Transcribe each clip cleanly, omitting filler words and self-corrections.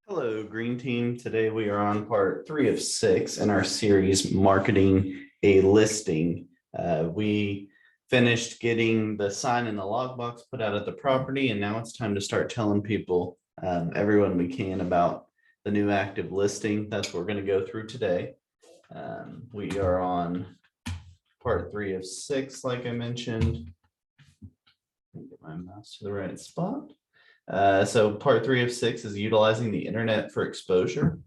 Hello, Green Team. Today we are on part 3 of 6 in our series, Marketing a Listing. We finished getting the sign and the logbox put out at the property, and now it's time to start telling people, everyone we can, about the new active listing. That's what we're going to go through today. We are on part 3 of 6, like I mentioned. Get my mouse to the right spot. So part 3 of 6 is utilizing the internet for exposure.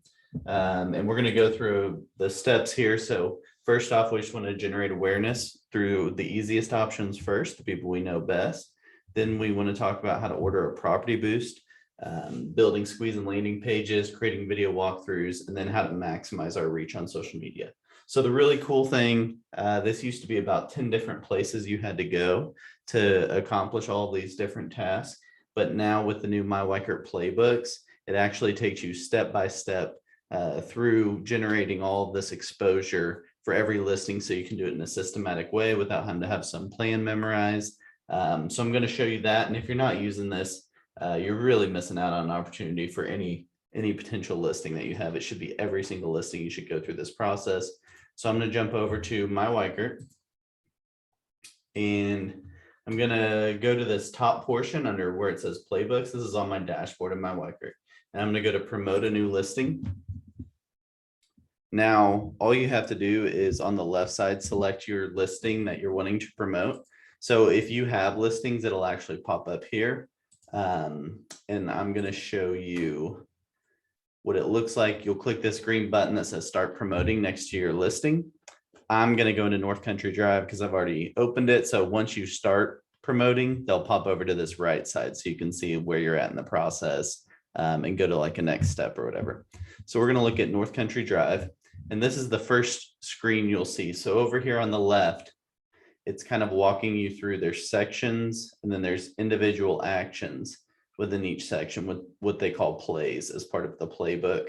And we're going to go through the steps here. So first off, we just want to generate awareness through the easiest options first, the people we know best. Then we want to talk about how to order a property boost, building squeeze and landing pages, creating video walkthroughs, and then how to maximize our reach on social media. So the really cool thing, this used to be about 10 different places you had to go to accomplish all of these different tasks. But now with the new MyWeichert playbooks, it actually takes you step by step through generating all of this exposure for every listing, so you can do it in a systematic way without having to have some plan memorized. So I'm going to show you that. And if you're not using this, you're really missing out on an opportunity for any potential listing that you have. It should be every single listing. You should go through this process. So I'm going to jump over to MyWeichert, and I'm going to go to this top portion under where it says playbooks. This is on my dashboard in MyWeichert. And I'm going to go to promote a new listing. Now, all you have to do is on the left side, select your listing that you're wanting to promote. So if you have listings, it'll actually pop up here. And I'm going to show you what it looks like. You'll click this green button that says start promoting next to your listing. I'm going to go into North Country Drive because I've already opened it. So once you start promoting, they'll pop over to this right side so you can see where you're at in the process and go to like a next step or whatever. So we're going to look at North Country Drive. And this is the first screen you'll see. So over here on the left, it's kind of walking you through their sections, and then there's individual actions within each section with what they call plays as part of the playbook.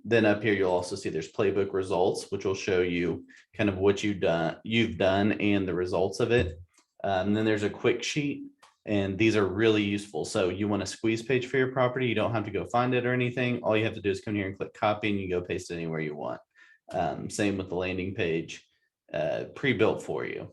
Then up here, you'll also see there's playbook results, which will show you kind of what you've done and the results of it. And then there's a quick sheet, and these are really useful. So you want a squeeze page for your property. You don't have to go find it or anything. All you have to do is come here and click copy, and you go paste it anywhere you want. Same with the landing page, pre-built for you.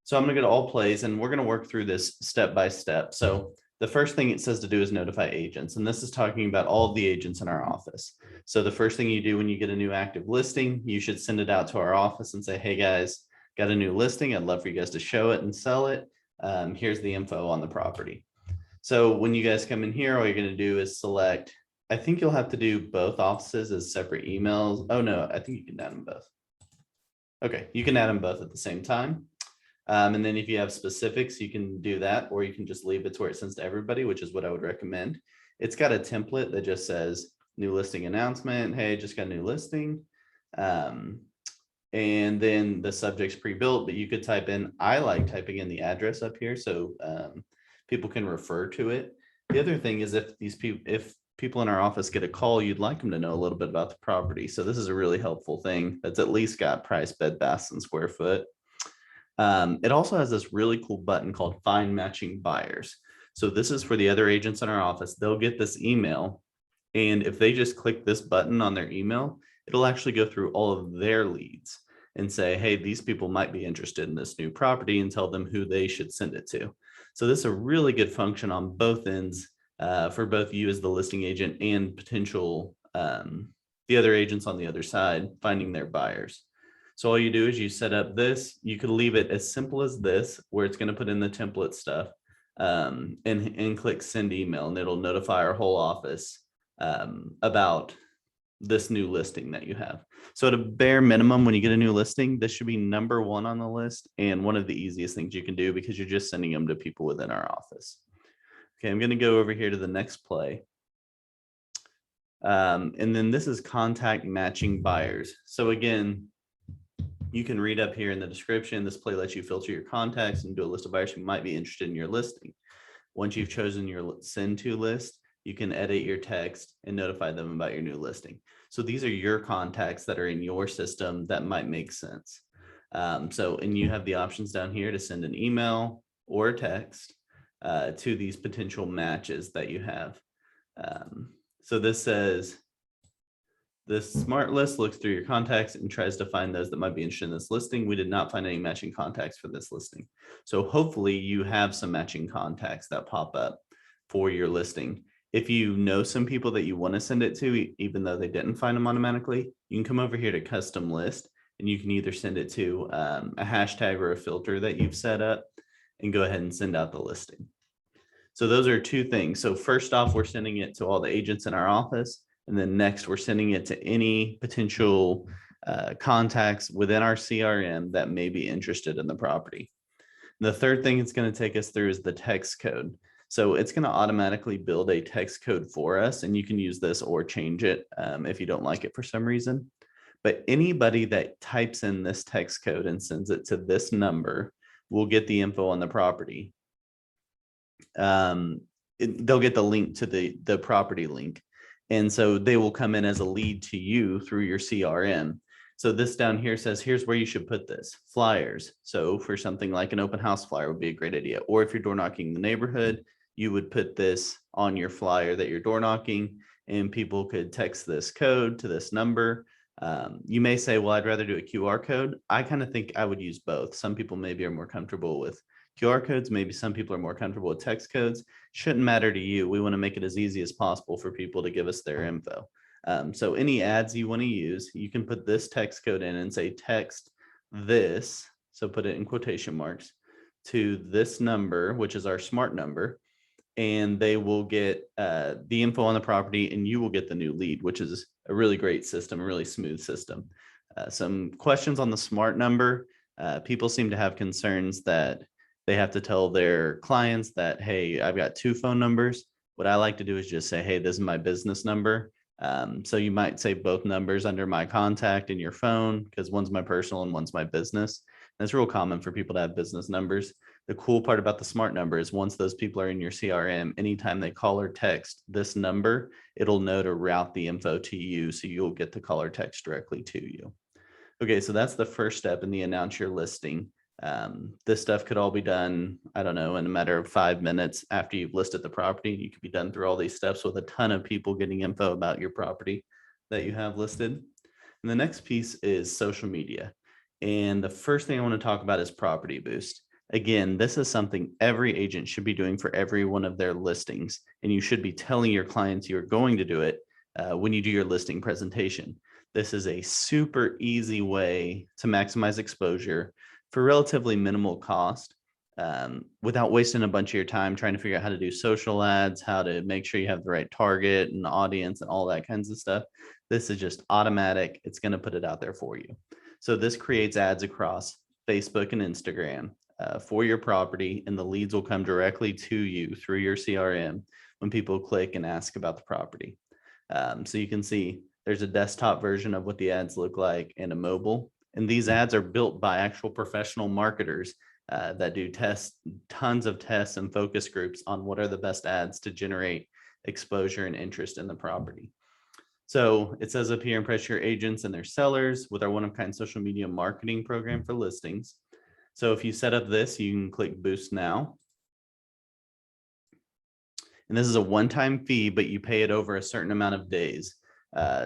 So I'm going to go to all plays, and we're going to work through this step by step. So the first thing it says to do is notify agents. And this is talking about all of the agents in our office. So the first thing you do when you get a new active listing, you should send it out to our office and say, hey guys, got a new listing. I'd love for you guys to show it and sell it. Here's the info on the property. So when you guys come in here, all you're going to do is select, I think you'll have to do both offices as separate emails. Oh no, I think you can add them both. Okay, you can add them both at the same time. And then if you have specifics, you can do that, or you can just leave it to where it sends to everybody, which is what I would recommend. It's got a template that just says new listing announcement. Hey, just got a new listing. And then the subject's pre-built, but you could type in, I like typing in the address up here so people can refer to it. The other thing is if people in our office get a call, you'd like them to know a little bit about the property. So this is a really helpful thing that's at least got price, bed, baths, and square foot. It also has this really cool button called Find Matching Buyers. So this is for the other agents in our office. They'll get this email, and if they just click this button on their email, it'll actually go through all of their leads and say, hey, these people might be interested in this new property, and tell them who they should send it to. So this is a really good function on both ends for both you as the listing agent and potential the other agents on the other side finding their buyers. So all you do is you set up this. You could leave it as simple as this, where it's going to put in the template stuff and click send email, and it'll notify our whole office about this new listing that you have. So at a bare minimum, when you get a new listing, this should be number one on the list and one of the easiest things you can do because you're just sending them to people within our office. Okay, I'm going to go over here to the next play. And then this is contact matching buyers. So again, you can read up here in the description, this play lets you filter your contacts and do a list of buyers who might be interested in your listing. Once you've chosen your send to list, you can edit your text and notify them about your new listing. So these are your contacts that are in your system that might make sense. And you have the options down here to send an email or a text to these potential matches that you have. So this says, this smart list looks through your contacts and tries to find those that might be interested in this listing. We did not find any matching contacts for this listing. So hopefully you have some matching contacts that pop up for your listing. If you know some people that you want to send it to, even though they didn't find them automatically, you can come over here to custom list and you can either send it to a hashtag or a filter that you've set up and go ahead and send out the listing. So those are two things. So first off, we're sending it to all the agents in our office. And then next, we're sending it to any potential contacts within our CRM that may be interested in the property. The third thing it's going to take us through is the text code. So it's going to automatically build a text code for us, and you can use this or change it if you don't like it for some reason. But anybody that types in this text code and sends it to this number will get the info on the property. They'll get the link to the property link. And so they will come in as a lead to you through your CRM. So this down here says, here's where you should put this. Flyers. So for something like an open house flyer would be a great idea. Or if you're door knocking the neighborhood, you would put this on your flyer that you're door knocking, and people could text this code to this number. You may say, well, I'd rather do a QR code. I kind of think I would use both. Some people maybe are more comfortable with QR codes. Maybe some people are more comfortable with text codes. Shouldn't matter to you. We want to make it as easy as possible for people to give us their info. So any ads you want to use, you can put this text code in and say text this. So put it in quotation marks to this number, which is our smart number. And they will get the info on the property, and you will get the new lead, which is a really great system, a really smooth system. Some questions on the smart number. People seem to have concerns that they have to tell their clients that, hey, I've got two phone numbers. What I like to do is just say, hey, this is my business number. So you might say both numbers under my contact in your phone, because one's my personal and one's my business. And it's real common for people to have business numbers. The cool part about the smart number is once those people are in your CRM, anytime they call or text this number, it'll know to route the info to you. So you'll get the call or text directly to you. Okay, so that's the first step in the announce your listing. This stuff could all be done, I don't know, in a matter of 5 minutes after you've listed the property. You could be done through all these steps with a ton of people getting info about your property that you have listed. And the next piece is social media. And the first thing I want to talk about is Property Boost. Again, this is something every agent should be doing for every one of their listings. And you should be telling your clients you're going to do it when you do your listing presentation. This is a super easy way to maximize exposure for relatively minimal cost, without wasting a bunch of your time trying to figure out how to do social ads, how to make sure you have the right target and audience and all that kinds of stuff. This is just automatic. It's going to put it out there for you. So this creates ads across Facebook and Instagram for your property, and the leads will come directly to you through your CRM when people click and ask about the property. So you can see there's a desktop version of what the ads look like and a mobile. And these ads are built by actual professional marketers that do tons of tests and focus groups on what are the best ads to generate exposure and interest in the property. So it says up here, impress your agents and their sellers with our one-of-kind social media marketing program for listings. So if you set up this, you can click Boost Now. And this is a one-time fee, but you pay it over a certain amount of days.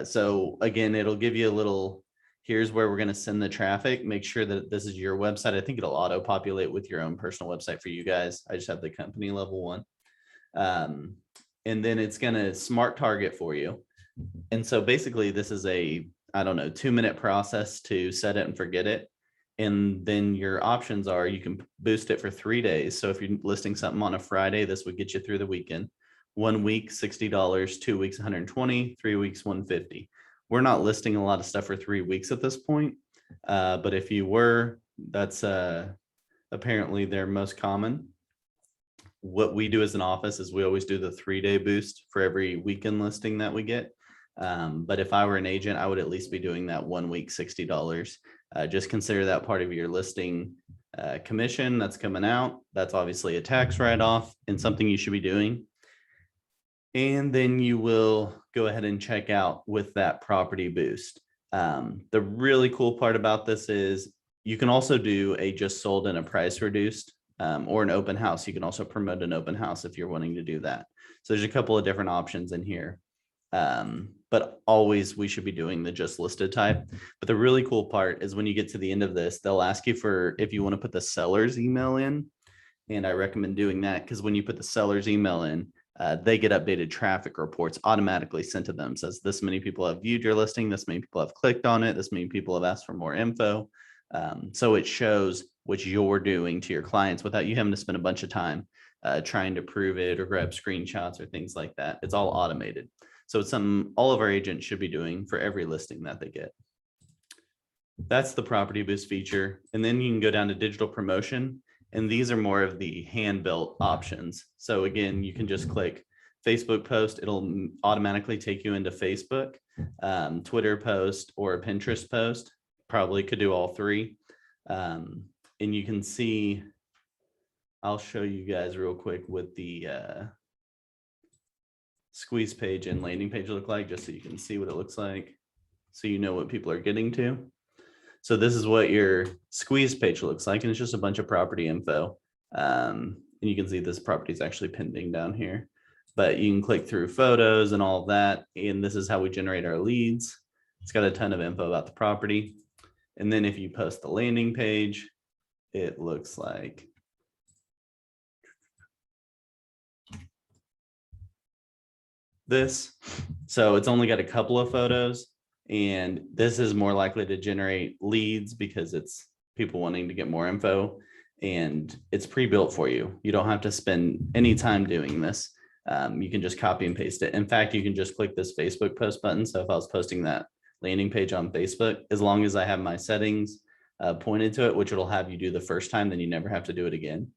So again, it'll give you a little, here's where we're going to send the traffic. Make sure that this is your website. I think it'll auto-populate with your own personal website for you guys. I just have the company level one. And then it's going to smart target for you. And so basically this is a, I don't know, 2-minute process to set it and forget it. And then your options are you can boost it for 3 days. So if you're listing something on a Friday, this would get you through the weekend. 1 week, $60, 2 weeks, $120, 3 weeks, $150. We're not listing a lot of stuff for 3 weeks at this point. But if you were, that's apparently they're most common. What we do as an office is we always do the 3-day boost for every weekend listing that we get. But if I were an agent, I would at least be doing that 1 week, $60. Just consider that part of your listing commission that's coming out. That's obviously a tax write-off and something you should be doing. And then you will go ahead and check out with that property boost. The really cool part about this is you can also do a just sold and a price reduced or an open house. You can also promote an open house if you're wanting to do that. So there's a couple of different options in here. But always we should be doing the just listed type. But the really cool part is when you get to the end of this, they'll ask you for if you want to put the seller's email in. And I recommend doing that because when you put the seller's email in, they get updated traffic reports automatically sent to them. Says this many people have viewed your listing, this many people have clicked on it, this many people have asked for more info. So it shows what you're doing to your clients without you having to spend a bunch of time trying to prove it or grab screenshots or things like that. It's all automated. So it's something all of our agents should be doing for every listing that they get. That's the property boost feature. And then you can go down to digital promotion. And these are more of the hand-built options. So again, you can just click Facebook post. It'll automatically take you into Facebook, Twitter post, or a Pinterest post. Probably could do all three. And you can see, I'll show you guys real quick what the squeeze page and landing page look like, just so you can see what it looks like. So you know what people are getting to. So this is what your squeeze page looks like, and it's just a bunch of property info. And you can see this property is actually pending down here, but you can click through photos and all of that. And this is how we generate our leads. It's got a ton of info about the property. And then if you post the landing page, it looks like this. So it's only got a couple of photos. And this is more likely to generate leads because it's people wanting to get more info, and it's pre-built for you. You don't have to spend any time doing this. You can just copy and paste it. In fact, you can just click this Facebook post button. So if I was posting that landing page on Facebook, as long as I have my settings pointed to it, which it'll have you do the first time, then you never have to do it again.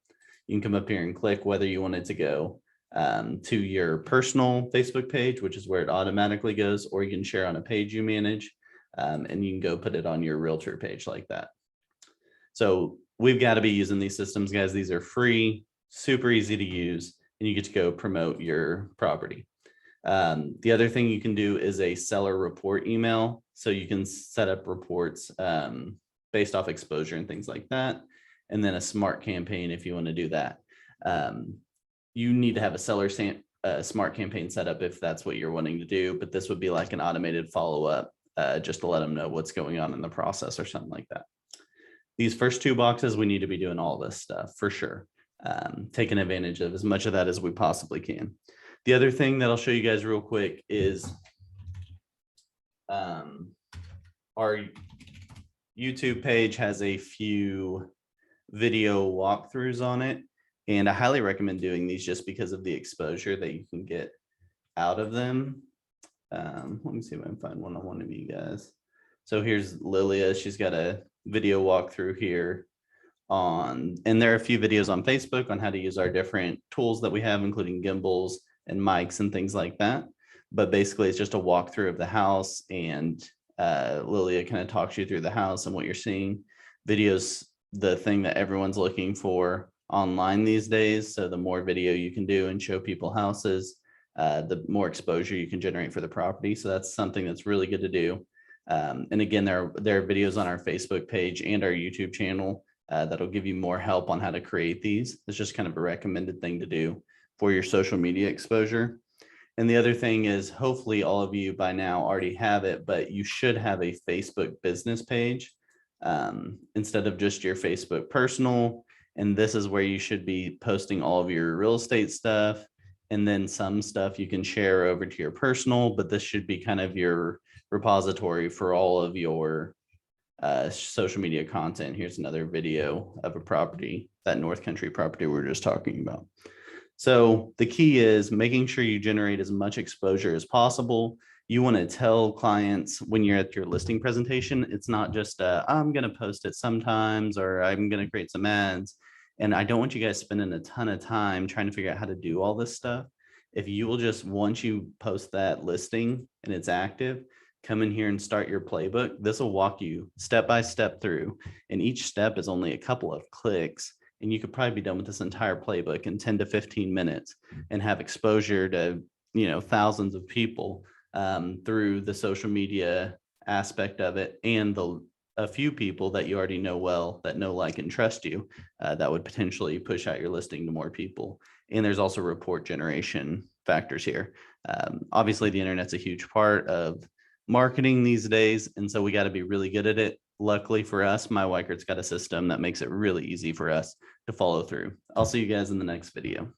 You can come up here and click whether you want it to go to your personal Facebook page, which is where it automatically goes, or you can share on a page you manage, and you can go put it on your realtor page like that. So we've got to be using these systems, guys. These are free, super easy to use, and you get to go promote your property. The other thing you can do is a seller report email. So you can set up reports based off exposure and things like that. And then a smart campaign if you want to do that. You need to have a seller smart campaign set up if that's what you're wanting to do, but this would be like an automated follow-up just to let them know what's going on in the process or something like that. These first two boxes, we need to be doing all this stuff for sure. Taking advantage of as much of that as we possibly can. The other thing that I'll show you guys real quick is our YouTube page has a few video walkthroughs on it. And I highly recommend doing these just because of the exposure that you can get out of them. Let me see if I can find one on one of you guys. So here's Lilia. She's got a video walkthrough here and there are a few videos on Facebook on how to use our different tools that we have, including gimbals and mics and things like that. But basically, it's just a walkthrough of the house, and Lilia kind of talks you through the house and what you're seeing. Videos, the thing that everyone's looking for online these days. So the more video you can do and show people houses, the more exposure you can generate for the property. So that's something that's really good to do. And again, there are videos on our Facebook page and our YouTube channel that'll give you more help on how to create these. It's just kind of a recommended thing to do for your social media exposure. And the other thing is, hopefully all of you by now already have it, but you should have a Facebook business page instead of just your Facebook personal. And this is where you should be posting all of your real estate stuff. And then some stuff you can share over to your personal, but this should be kind of your repository for all of your social media content. Here's another video of a property, that North Country property we were just talking about. So the key is making sure you generate as much exposure as possible. You want to tell clients when you're at your listing presentation, it's not just I'm going to post it sometimes, or I'm going to create some ads. And I don't want you guys spending a ton of time trying to figure out how to do all this stuff. If you will just, once you post that listing and it's active, come in here and start your playbook. This will walk you step by step through, and each step is only a couple of clicks. And you could probably be done with this entire playbook in 10 to 15 minutes and have exposure to, thousands of people through the social media aspect of it and the a few people that you already know well, that know, like, and trust you, that would potentially push out your listing to more people. And there's also report generation factors here. Obviously, the internet's a huge part of marketing these days, and so we got to be really good at it. Luckily for us, my Weikert's got a system that makes it really easy for us to follow through. I'll see you guys in the next video.